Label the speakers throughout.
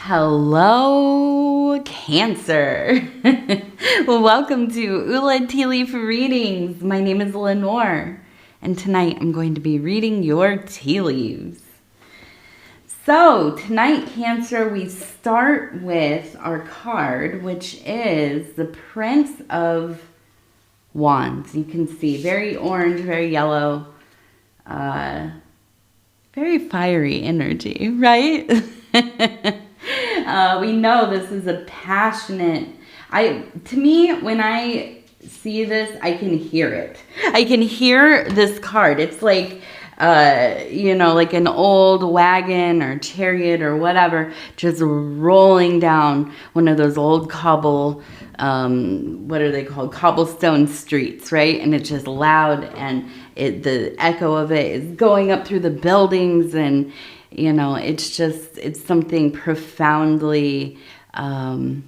Speaker 1: Hello, Cancer. Welcome to Ula Tea Leaf Readings. My name is Lenor, and tonight I'm going to be reading your tea leaves. So tonight, Cancer, we start with our card, which is the Prince of Wands. You can see very orange, very yellow, very fiery energy, right? We know this is a passionate, to me, when I see this, I can hear it. I can hear this card. It's like, like an old wagon or chariot or whatever, just rolling down one of those old what are they called? Cobblestone streets, right? And it's just loud, and the echo of it is going up through the buildings, and it's something profoundly, it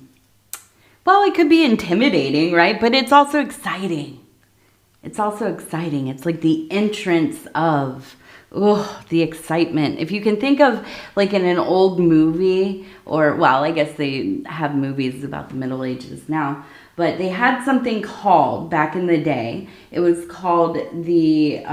Speaker 1: could be intimidating, right? But it's also exciting. It's like the entrance of, the excitement. If you can think of like in an old movie, I guess they have movies about the Middle Ages now, but they had something called, back in the day, it was called the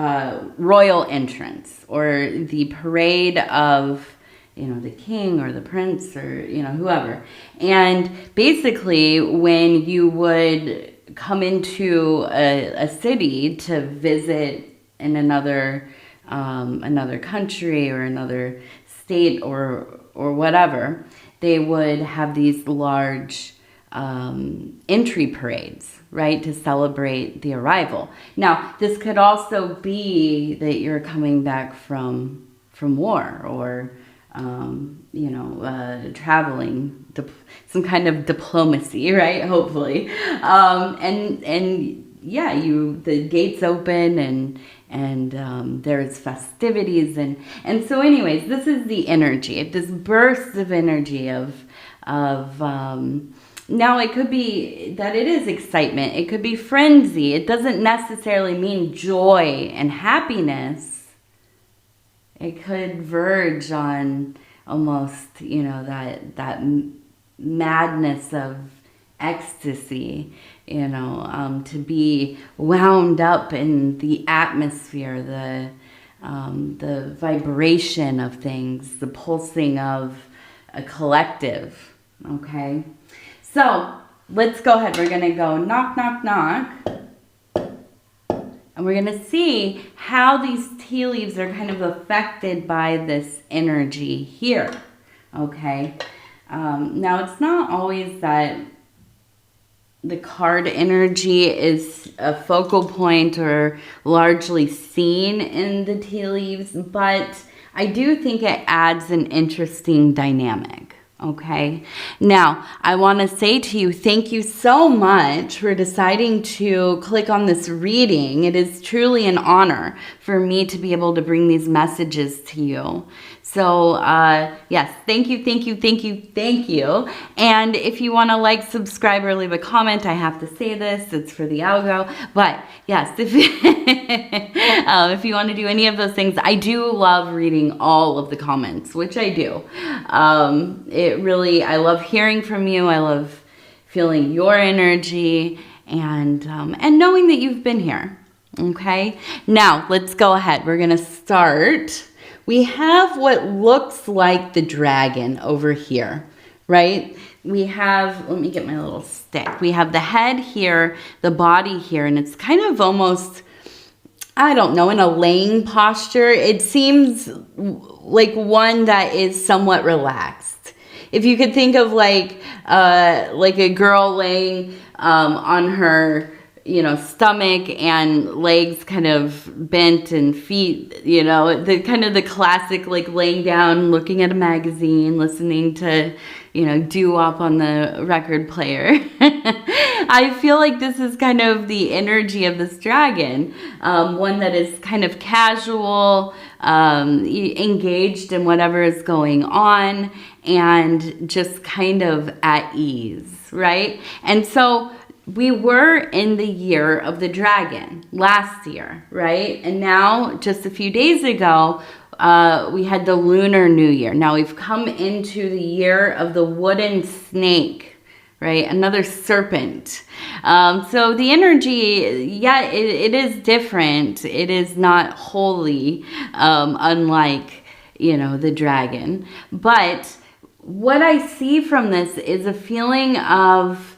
Speaker 1: royal entrance, or the parade of, the king or the prince, or, whoever. And basically when you would come into a city to visit in another country or another state or whatever, they would have these large entry parades, right, to celebrate the arrival. Now, this could also be that you're coming back from war, or traveling, some kind of diplomacy, right? Hopefully, the gates open, and there's festivities, and so anyways, this is the energy, this burst of energy of now it could be that it is excitement, it could be frenzy. It doesn't necessarily mean joy and happiness. It could verge on almost, that madness of ecstasy, to be wound up in the atmosphere, the vibration of things, the pulsing of a collective, okay? So let's go ahead. We're going to go knock, knock, knock. And we're going to see how these tea leaves are kind of affected by this energy here, okay? Now, it's not always that the card energy is a focal point or largely seen in the tea leaves, but I do think it adds an interesting dynamic. Okay. Now, I want to say to you, thank you so much for deciding to click on this reading. It is truly an honor for me to be able to bring these messages to you. So, yes, thank you. And if you want to like, subscribe, or leave a comment, I have to say this, it's for the algo. But yes, if you want to do any of those things, I do love reading all of the comments, which I do. I love hearing from you. I love feeling your energy, and knowing that you've been here. Okay, now let's go ahead. We're going to start. We have what looks like the dragon over here, right? We have, let me get my little stick. We have the head here, the body here, and it's kind of almost, I don't know, in a laying posture. It seems like one that is somewhat relaxed. If you could think of like a girl laying on her, stomach and legs kind of bent, and feet, the kind of the classic, like laying down, looking at a magazine, listening to, doo-wop on the record player. I feel like this is kind of the energy of this dragon, one that is kind of casual, engaged in whatever is going on, and just kind of at ease, right? And so we were in the year of the dragon last year, right? And now, just a few days ago, we had the Lunar New Year. Now we've come into the year of the wooden snake, right? Another serpent. So the energy, yeah, it is different. It is not wholly unlike, you know, the dragon. But what I see from this is a feeling of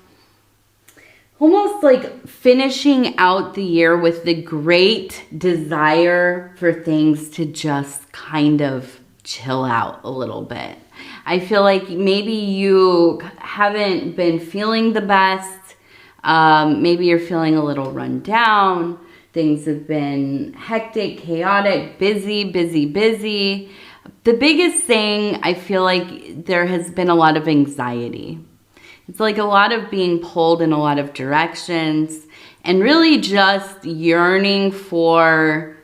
Speaker 1: almost like finishing out the year with the great desire for things to just kind of chill out a little bit. I feel like maybe you haven't been feeling the best. Maybe you're feeling a little run down. Things have been hectic, chaotic, busy. The biggest thing, I feel like there has been a lot of anxiety. It's like a lot of being pulled in a lot of directions and really just yearning for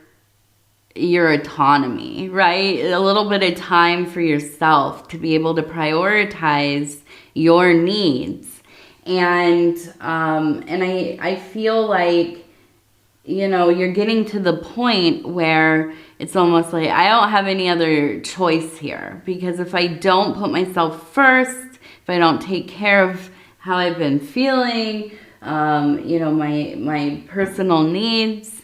Speaker 1: your autonomy, right? A little bit of time for yourself to be able to prioritize your needs. And I feel like, you know, you're getting to the point where it's almost like I don't have any other choice here, because if I don't put myself first, if I don't take care of how I've been feeling, you know, my personal needs,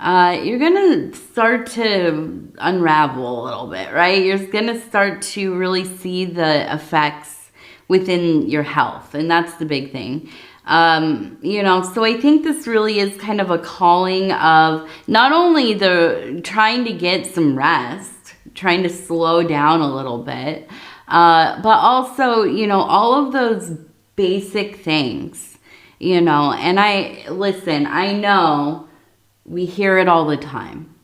Speaker 1: you're gonna start to unravel a little bit, right? You're gonna start to really see the effects within your health, and that's the big thing. You know, so I think this really is kind of a calling of not only the trying to get some rest, trying to slow down a little bit, but also, you know, all of those basic things, you know, and I know we hear it all the time,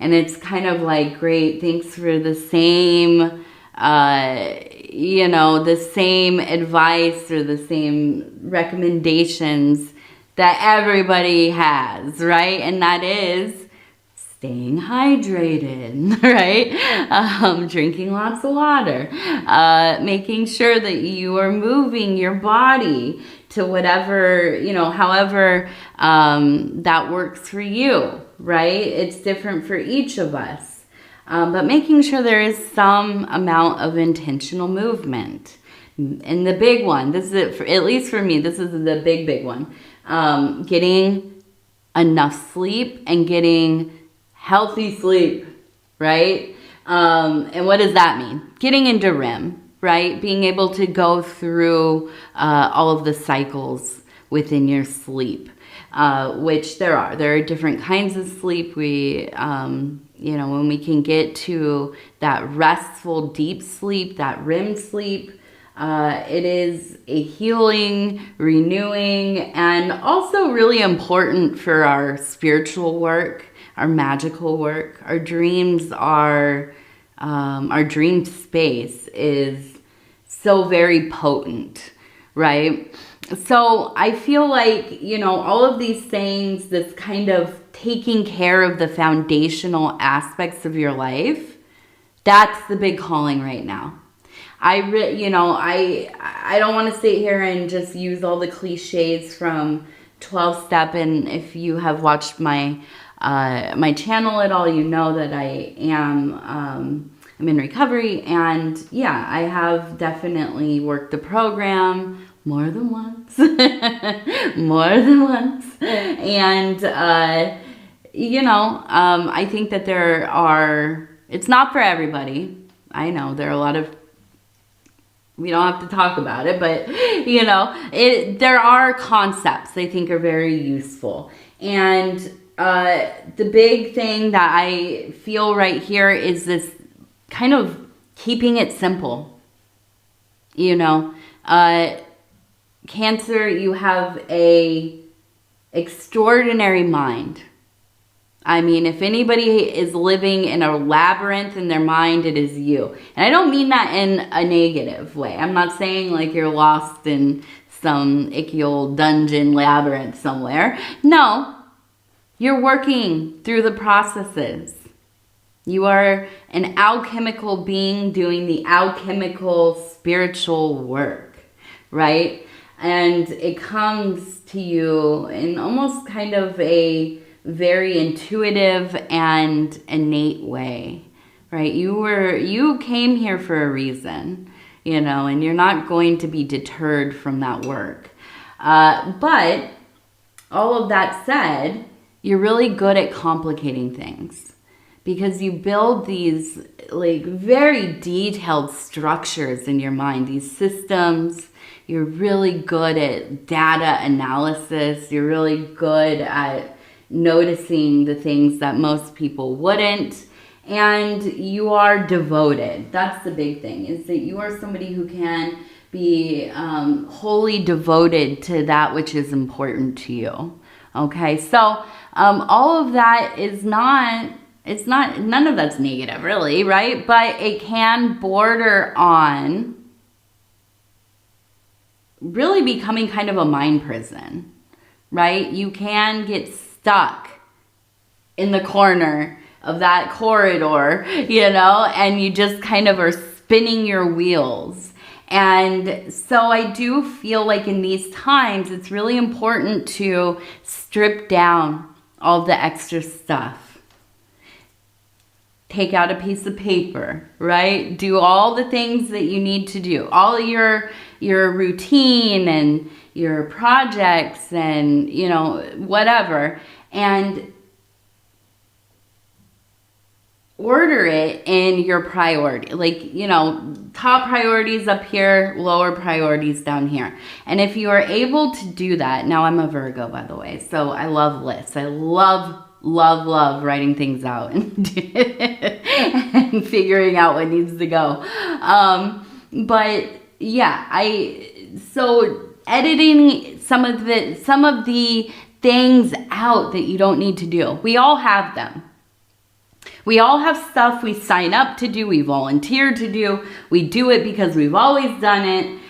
Speaker 1: and it's kind of like, great, thanks for the same, you know, the same advice or the same recommendations that everybody has, right? And that is staying hydrated, right? Drinking lots of water, making sure that you are moving your body to whatever, you know, however that works for you, right? It's different for each of us. But making sure there is some amount of intentional movement. And the big one, this is it, at least for me, this is the big one. Getting enough sleep and getting healthy sleep, right? And what does that mean? Getting into REM, right? Being able to go through all of the cycles within your sleep, which there are different kinds of sleep. We, you know, when we can get to that restful deep sleep, that REM sleep, it is a healing, renewing, and also really important for our spiritual work, our magical work. Our dreams are, our dream space is so very potent, right? So I feel like, you know, all of these things, this kind of taking care of the foundational aspects of your life, that's the big calling right now. You know, I don't want to sit here and just use all the cliches from 12-step. And if you have watched my my channel at all, you know that I am I'm in recovery, and yeah, I have definitely worked the program more than once, and you know, I think that it's not for everybody. I know there are a lot of, we don't have to talk about it, but you know, there are concepts I think are very useful. And the big thing that I feel right here is this kind of keeping it simple. You know, Cancer, you have a extraordinary mind. I mean, if anybody is living in a labyrinth in their mind, it is you. And I don't mean that in a negative way. I'm not saying like you're lost in some icky old dungeon labyrinth somewhere. No, you're working through the processes. You are an alchemical being doing the alchemical spiritual work, right? And it comes to you in almost kind of a very intuitive and innate way, right? You came here for a reason, you know, and you're not going to be deterred from that work. But all of that said, you're really good at complicating things because you build these like very detailed structures in your mind, these systems. You're really good at data analysis. You're really good at noticing the things that most people wouldn't. And you are devoted. That's the big thing, is that you are somebody who can be wholly devoted to that which is important to you. Okay, so all of that is none of that's negative really, right? But it can border on really becoming kind of a mind prison, right? You can get stuck in the corner of that corridor, you know, and you just kind of are spinning your wheels. And so I do feel like in these times, it's really important to strip down all the extra stuff. Take out a piece of paper, right? Do all the things that you need to do. All your routine and your projects and, you know, whatever. And order it in your priority. Like, you know, top priorities up here, lower priorities down here. And if you are able to do that, now I'm a Virgo, by the way, so I love lists. I love writing things out and and figuring out what needs to go. But yeah, so editing some of the things out that you don't need to do. We all have them. We all have stuff we sign up to do, we volunteer to do, we do it because we've always done it.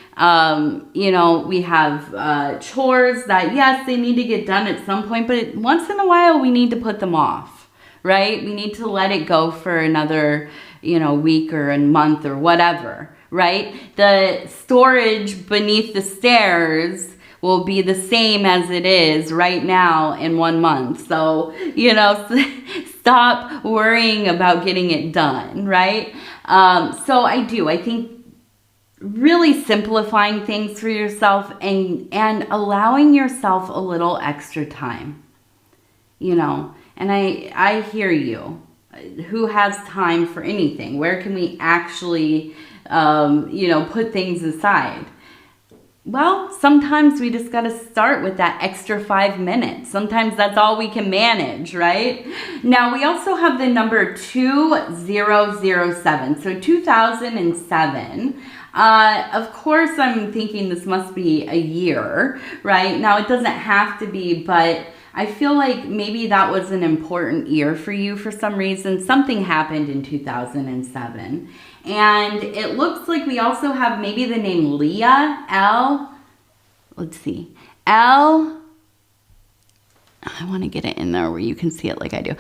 Speaker 1: You know, we have chores that, yes, they need to get done at some point, but once in a while we need to put them off, right? We need to let it go for another, you know, week or a month or whatever, right? The storage beneath the stairs will be the same as it is right now in 1 month. So, you know, stop worrying about getting it done, right? So I think really simplifying things for yourself and allowing yourself a little extra time, you know, and I hear you. Who has time for anything? Where can we actually, you know, put things aside? Well, sometimes we just got to start with that extra 5 minutes. Sometimes that's all we can manage, right? Now, we also have the number 2007. So 2007. Of course, I'm thinking this must be a year, right? Now, it doesn't have to be, but I feel like maybe that was an important year for you for some reason. Something happened in 2007. And it looks like we also have maybe the name Leah, let's see, I want to get it in there where you can see it like I do.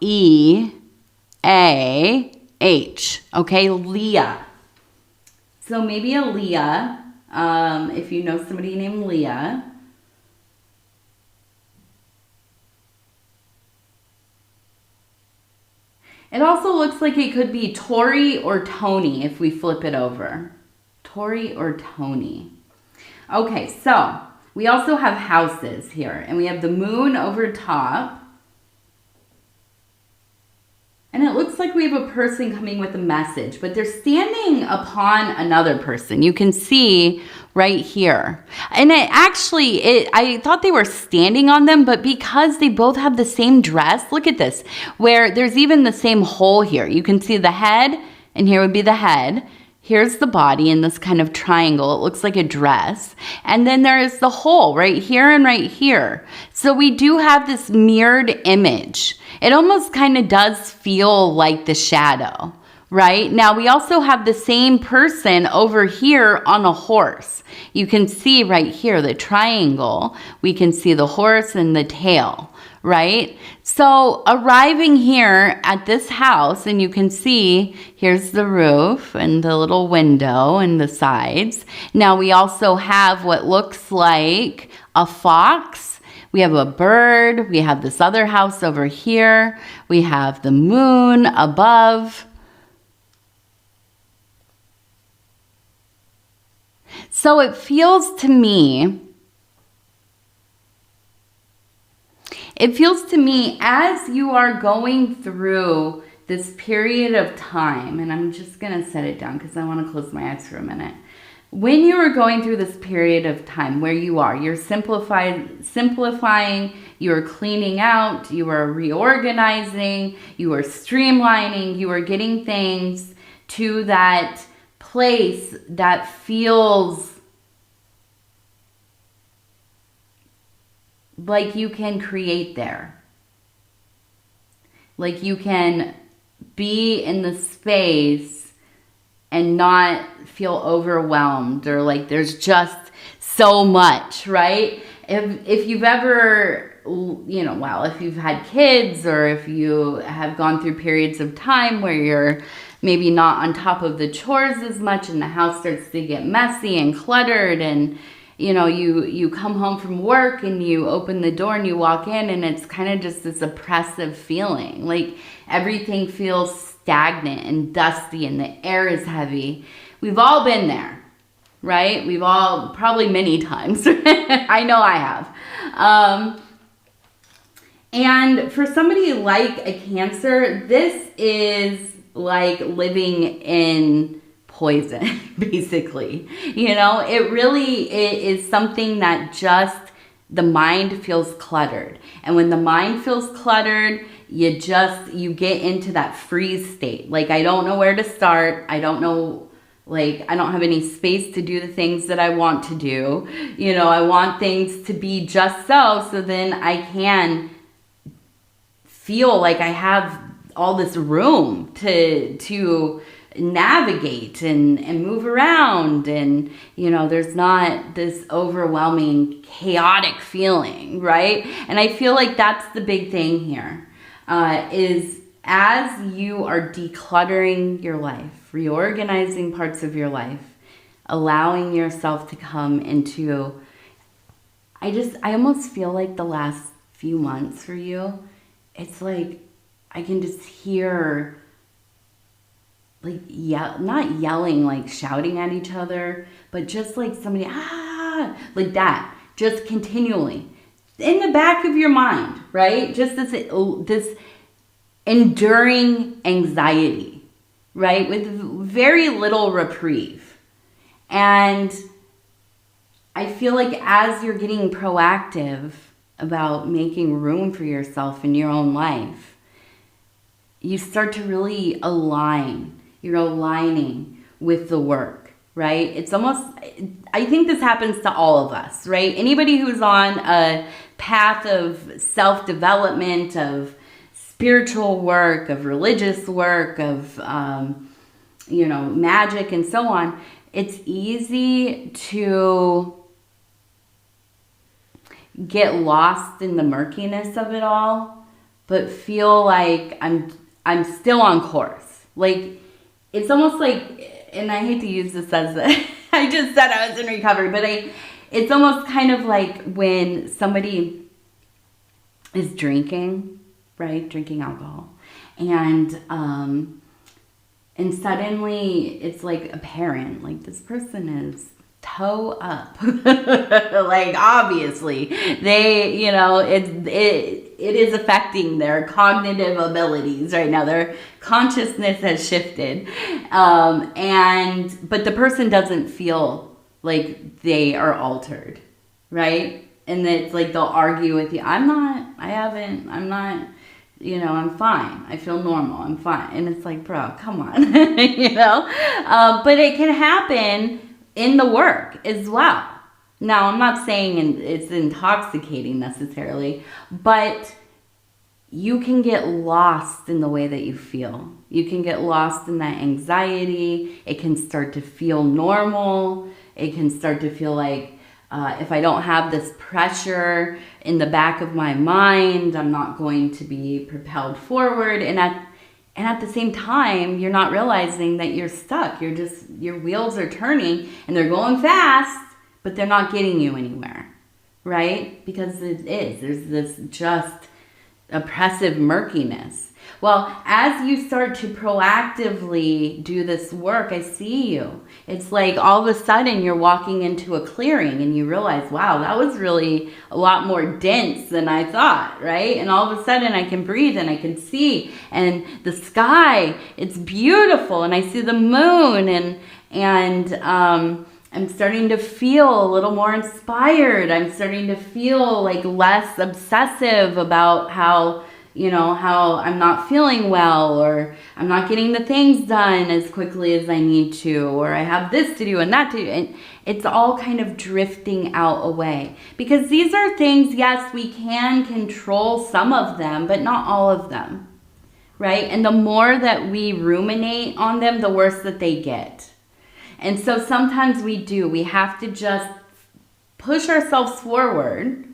Speaker 1: Leah, okay, Leah. So maybe a Leah, if you know somebody named Leah. It also looks like it could be Tori or Tony if we flip it over. Tori or Tony. Okay, so we also have houses here, and we have the moon over top. And it looks like we have a person coming with a message, but they're standing upon another person. You can see right here. And I thought they were standing on them, but because they both have the same dress, look at this, where there's even the same hole here. You can see the head, and here would be the head. Here's the body in this kind of triangle. It looks like a dress. And then there is the hole right here and right here. So we do have this mirrored image. It almost kind of does feel like the shadow, right? Now we also have the same person over here on a horse. You can see right here, the triangle. We can see the horse and the tail, right? So arriving here at this house, and you can see here's the roof and the little window and the sides. Now we also have what looks like a fox. We have a bird. We have this other house over here. We have the moon above. So it feels to me as you are going through this period of time, and I'm just going to set it down because I want to close my eyes for a minute. When you are going through this period of time where you're simplifying, you're cleaning out, you are reorganizing, you are streamlining, you are getting things to that place that feels like you can create there. Like you can be in the space and not feel overwhelmed, or like there's just so much, right? If you've ever, if you've had kids, or if you have gone through periods of time where you're maybe not on top of the chores as much and the house starts to get messy and cluttered, and you come home from work and you open the door and you walk in and it's kind of just this oppressive feeling. Like everything feels stagnant and dusty and the air is heavy. We've all been there, right? We've all, probably many times. I know I have. And for somebody like a Cancer, this is like living in poison, basically. It is something that just, the mind feels cluttered. And when the mind feels cluttered, you get into that freeze state. Like, I don't know where to start. I don't have any space to do the things that I want to do. I want things to be just so then I can feel like I have all this room to navigate and move around, and there's not this overwhelming chaotic feeling, right? And I feel like that's the big thing here, is as you are decluttering your life, reorganizing parts of your life, allowing yourself to come into, I almost feel like the last few months for you, it's like I can just hear, like, not yelling, like shouting at each other, but just like somebody, like that, just continually in the back of your mind, right? Just this enduring anxiety, right? With very little reprieve. And I feel like as you're getting proactive about making room for yourself in your own life, you start to really align. You're aligning with the work, right? It's almost, I think this happens to all of us, right? Anybody who's on a path of self-development, of spiritual work, of religious work, of, magic and so on, it's easy to get lost in the murkiness of it all, but feel like I'm still on course. Like, it's almost like, and I hate to use this as I just said I was in recovery, but it's almost kind of like when somebody is drinking, right? Drinking alcohol. And suddenly it's like apparent, like this person is toe up. Like, obviously they, it is affecting their cognitive abilities right now. Their consciousness has shifted. But the person doesn't feel like they are altered, right? And it's like they'll argue with you. I'm not, I'm fine. I feel normal. I'm fine. And it's like, bro, come on, but it can happen in the work as well. Now, I'm not saying it's intoxicating necessarily, but you can get lost in the way that you feel. You can get lost in that anxiety. It can start to feel normal. It can start to feel like If I don't have this pressure in the back of my mind, I'm not going to be propelled forward. And at the same time, you're not realizing that you're stuck. Your wheels are turning and they're going fast, but they're not getting you anywhere, right? Because there's this just oppressive murkiness. Well, as you start to proactively do this work, I see you. It's like all of a sudden you're walking into a clearing and you realize, wow, that was really a lot more dense than I thought, right? And all of a sudden I can breathe and I can see, and the sky, it's beautiful, and I see the moon, and I'm starting to feel a little more inspired. I'm starting to feel like less obsessive about how I'm not feeling well, or I'm not getting the things done as quickly as I need to, or I have this to do and that to do. And it's all kind of drifting out away. Because these are things, yes, we can control some of them, but not all of them, right? And the more that we ruminate on them, the worse that they get. And so sometimes we have to just push ourselves forward,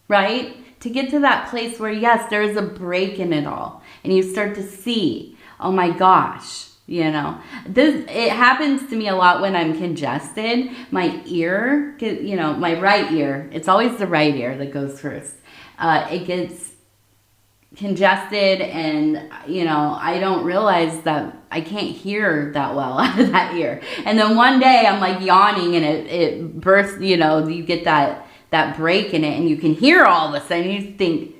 Speaker 1: right? To get to that place where, yes, there is a break in it all. And you start to see, oh my gosh, it happens to me a lot when I'm congested. My ear, my right ear, it's always the right ear that goes first. It gets congested, and I don't realize that I can't hear that well out of that ear. And then one day I'm like yawning and it bursts, you get that break in it and you can hear all of a sudden. You think,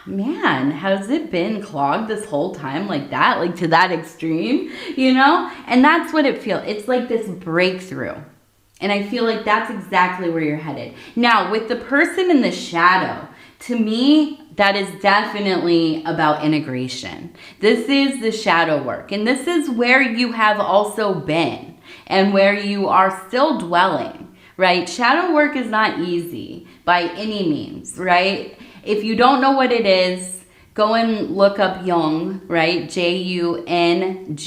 Speaker 1: man, has it been clogged this whole time like that, like to that extreme, And that's what it feels. It's like this breakthrough. And I feel like that's exactly where you're headed. Now, with the person in the shadow, to me, that is definitely about integration. This is the shadow work. And this is where you have also been and where you are still dwelling. Right? Shadow work is not easy by any means, right? If you don't know what it is, go and look up Jung, right? Jung, and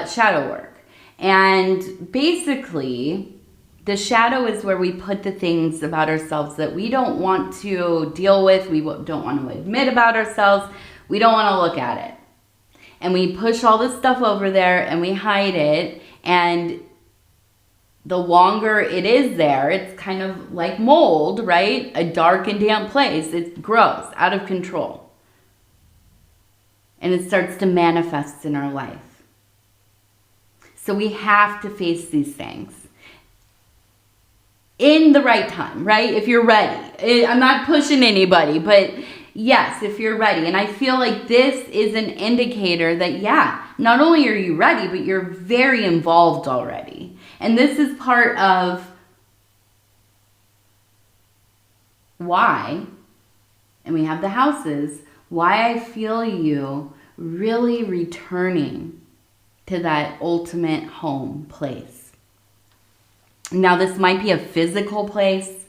Speaker 1: shadow work. And basically, the shadow is where we put the things about ourselves that we don't want to deal with, we don't want to admit about ourselves, we don't want to look at it. And we push all this stuff over there and we hide it, and the longer it is there, it's kind of like mold, right? A dark and damp place. It grows out of control. And it starts to manifest in our life. So we have to face these things in the right time, right? If you're ready. I'm not pushing anybody, but yes, if you're ready. And I feel like this is an indicator that, yeah, not only are you ready, but you're very involved already. And this is part of why, and we have the houses, why I feel you really returning to that ultimate home place. Now, this might be a physical place.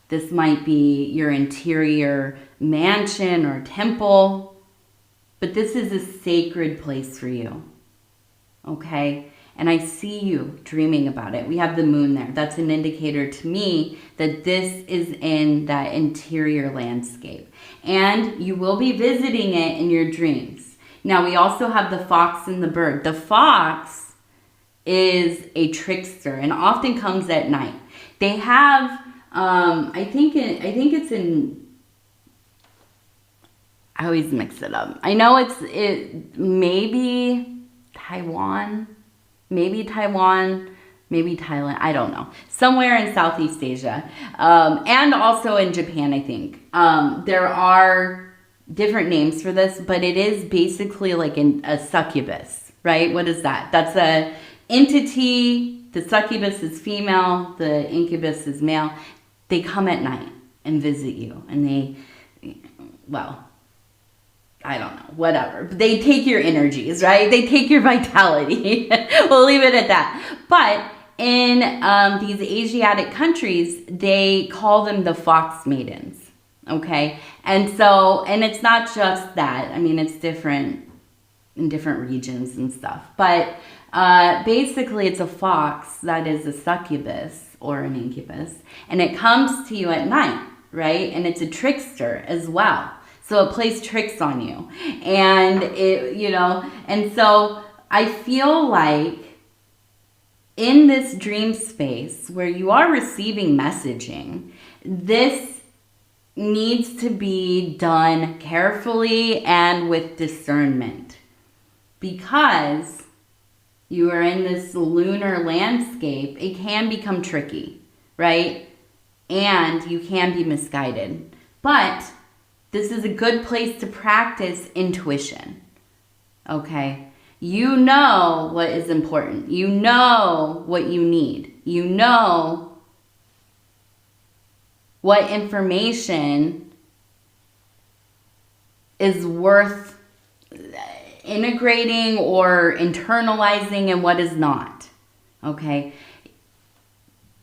Speaker 1: This might be your interior mansion or temple. But this is a sacred place for you. Okay? And I see you dreaming about it. We have the moon there. That's an indicator to me that this is in that interior landscape. And you will be visiting it in your dreams. Now, we also have the fox and the bird. The fox is a trickster and often comes at night. They have, I think it's in, I always mix it up. I know it maybe Taiwan, maybe Thailand, I don't know. Somewhere in Southeast Asia. And also in Japan, I think. There are different names for this, but it is basically like a succubus, right? What is that? That's a entity. The succubus is female. The incubus is male. They come at night and visit you. And I don't know, whatever. They take your energies, right? They take your vitality. We'll leave it at that. But in these Asiatic countries, they call them the fox maidens, okay? And it's not just that. I mean, it's different in different regions and stuff. But basically it's a fox that is a succubus or an incubus, and it comes to you at night, right? And it's a trickster as well. So it plays tricks on you. And it, you know, and so I feel like in this dream space where you are receiving messaging, this needs to be done carefully and with discernment, because you are in this lunar landscape. It can become tricky, right? And you can be misguided. But this is a good place to practice intuition, okay? You know what is important. You know what you need. You know what information is worth integrating or internalizing and what is not, okay?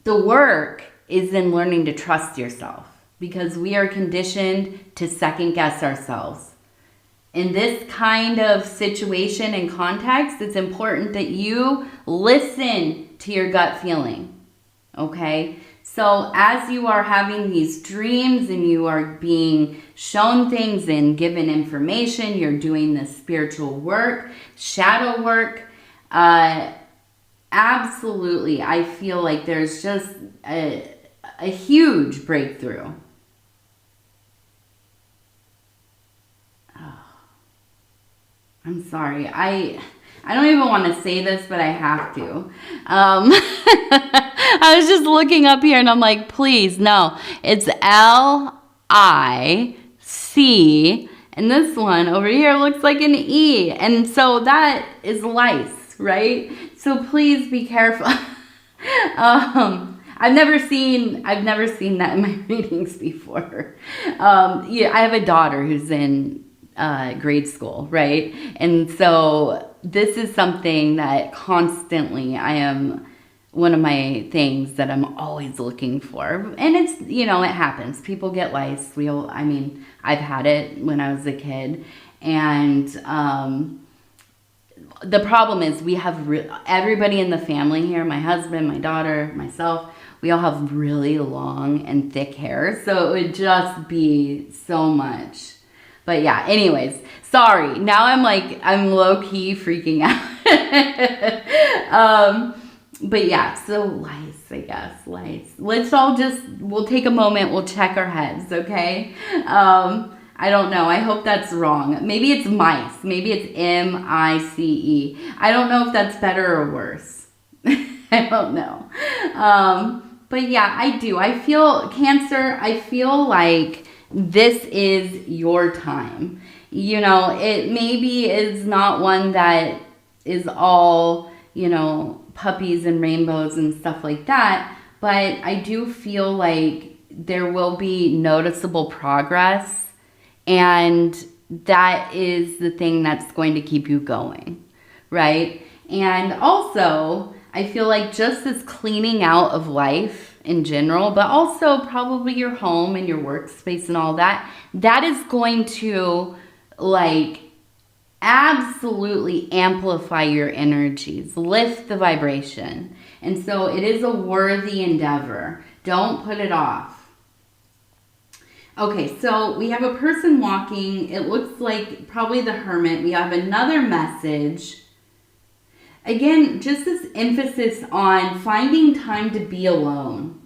Speaker 1: The work is in learning to trust yourself, because we are conditioned to second guess ourselves. In this kind of situation and context, it's important that you listen to your gut feeling, okay? So as you are having these dreams and you are being shown things and given information, you're doing this spiritual work, shadow work, absolutely, I feel like there's just a huge breakthrough. I'm sorry. I don't even want to say this, but I have to. I was just looking up here and I'm like, please, no. It's L-I-C. And this one over here looks like an E. And so that is lice, right? So please be careful. I've never seen that in my readings before. Yeah, I have a daughter who's in grade school, right? And so this is something that constantly one of my things that I'm always looking for. And it's, you know, it happens. People get lice. I've had it when I was a kid. And the problem is we have everybody in the family here, my husband, my daughter, myself, we all have really long and thick hair. So it would just be so much. But yeah, anyways, sorry. Now I'm low-key freaking out. But yeah, so lice, I guess, lice. We'll take a moment, we'll check our heads, okay? I don't know. I hope that's wrong. Maybe it's mice. Maybe it's M-I-C-E. I don't know if that's better or worse. I don't know. But yeah, I do. I feel, Cancer, I feel like this is your time. You know, it maybe is not one that is all, you know, puppies and rainbows and stuff like that, but I do feel like there will be noticeable progress, and that is the thing that's going to keep you going, right? And also, I feel like just this cleaning out of life in general, but also probably your home and your workspace and all that, that is going to like absolutely amplify your energies, lift the vibration. And so it is a worthy endeavor. Don't put it off. Okay, so we have a person walking. It looks like probably the Hermit. We have another message. Again, just this emphasis on finding time to be alone.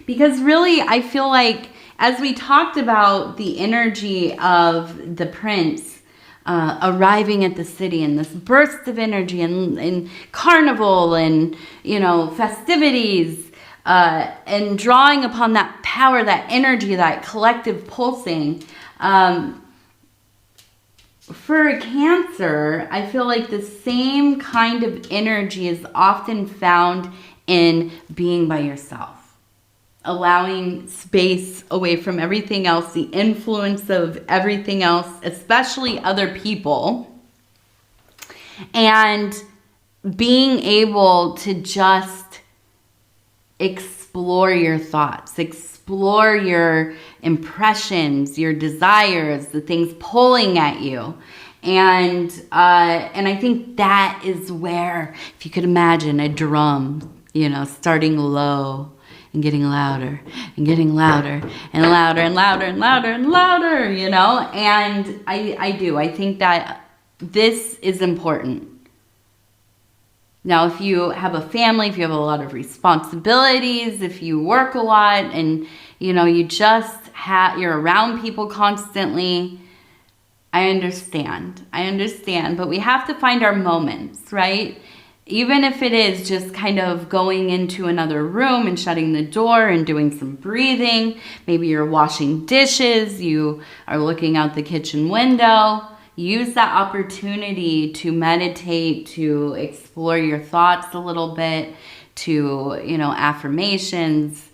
Speaker 1: Because really, I feel like, as we talked about the energy of the prince arriving at the city and this burst of energy and carnival and, you know, festivities and drawing upon that power, that energy, that collective pulsing, for a Cancer, I feel like the same kind of energy is often found in being by yourself, allowing space away from everything else, the influence of everything else, especially other people, and being able to just explore your thoughts, explore your impressions, your desires, the things pulling at you, And I think that is where, if you could imagine a drum, starting low and getting louder and getting louder and louder and louder and louder and louder, and I think that this is important. Now, if you have a family, if you have a lot of responsibilities, if you work a lot and, you're around people constantly, I understand, but we have to find our moments, right? Even if it is just kind of going into another room and shutting the door and doing some breathing. Maybe you're washing dishes, you are looking out the kitchen window. Use that opportunity to meditate, to explore your thoughts a little bit, to, affirmations,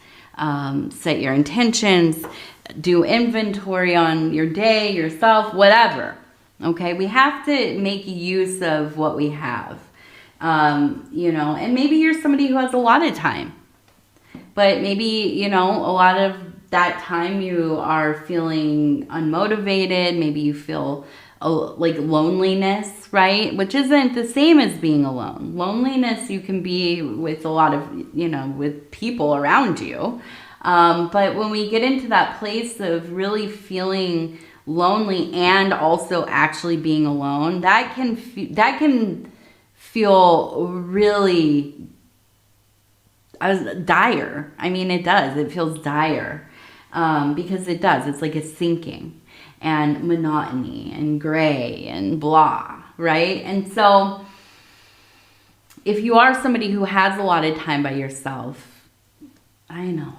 Speaker 1: set your intentions, do inventory on your day, yourself, whatever. Okay, we have to make use of what we have. And maybe you're somebody who has a lot of time, but maybe, a lot of that time you are feeling unmotivated. Maybe you feel like loneliness, right? Which isn't the same as being alone. Loneliness, you can be with a lot of, with people around you. But when we get into that place of really feeling lonely and also actually being alone, that can feel really dire. I mean, it does. It feels dire because it does. It's like a sinking and monotony and gray and blah, right? And so if you are somebody who has a lot of time by yourself, I know,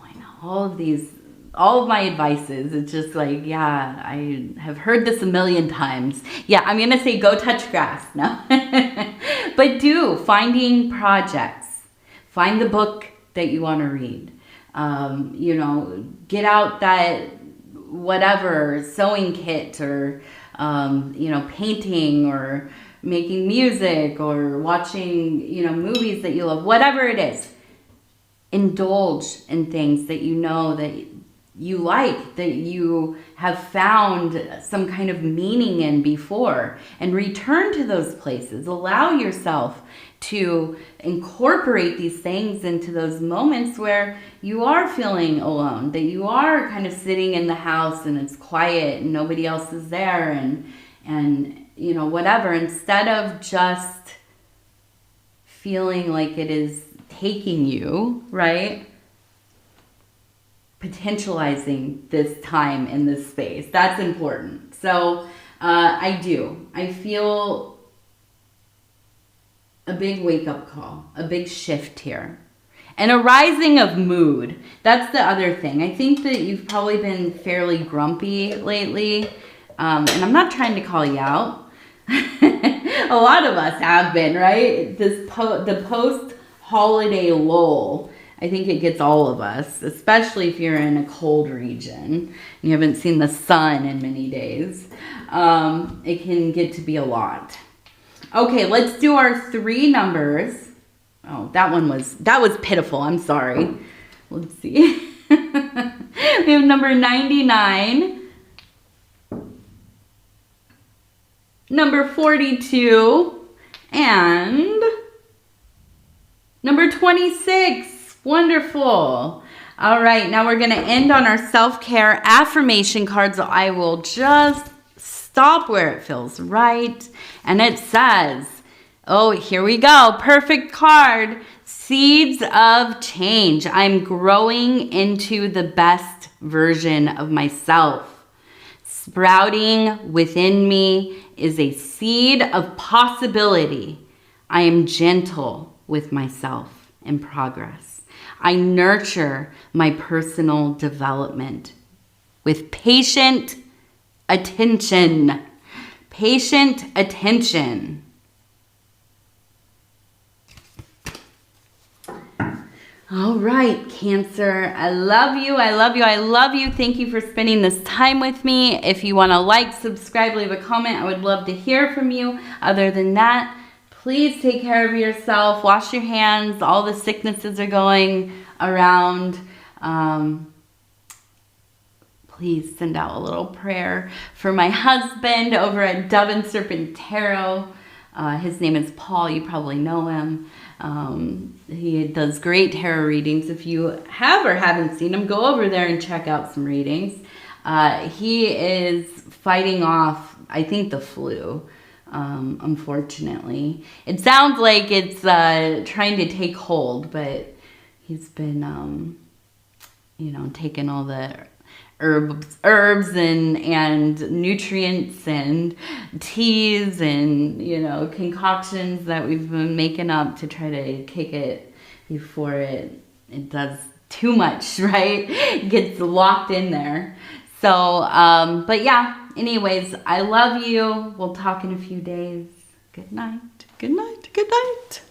Speaker 1: all of my advices, it's just like, yeah, I have heard this a million times. Yeah, I'm going to say go touch grass. No. But finding projects. Find the book that you want to read. Get out that whatever sewing kit or, painting or making music or watching, movies that you love, whatever it is. Indulge in things that that you like, that you have found some kind of meaning in before, and return to those places. Allow yourself to incorporate these things into those moments where you are feeling alone, that you are kind of sitting in the house and it's quiet and nobody else is there and whatever, instead of just feeling like it is taking you, right? Potentializing this time in this space. That's important. So I feel a big wake-up call, a big shift here. And a rising of mood. That's the other thing. I think that you've probably been fairly grumpy lately. And I'm not trying to call you out. A lot of us have been, right? The post-holiday lull, I think it gets all of us, especially if you're in a cold region and you haven't seen the sun in many days. It can get to be a lot. Okay, let's do our 3 numbers. Oh, that was pitiful. I'm sorry. Let's see. We have number 99, number 42, and number 26. Wonderful. All right, now we're going to end on our self-care affirmation cards. So I will just stop where it feels right. And it says, oh, here we go. Perfect card. Seeds of change. I'm growing into the best version of myself. Sprouting within me is a seed of possibility. I am gentle with myself in progress. I nurture my personal development with patient attention. Patient attention. All right, Cancer. I love you. I love you. I love you. Thank you for spending this time with me. If you want to like, subscribe, leave a comment, I would love to hear from you. Other than that, please take care of yourself. Wash your hands. All the sicknesses are going around. please send out a little prayer for my husband over at Dove and Serpent Tarot. His name is Paul. You probably know him. He does great tarot readings. If you have or haven't seen him, go over there and check out some readings. He is fighting off, I think, the flu, unfortunately. It sounds like it's trying to take hold, but he's been, taking all the herbs and nutrients and teas and, concoctions that we've been making up to try to kick it before it does too much, right? It gets locked in there. So, but yeah, anyways, I love you. We'll talk in a few days. Good night. Good night. Good night.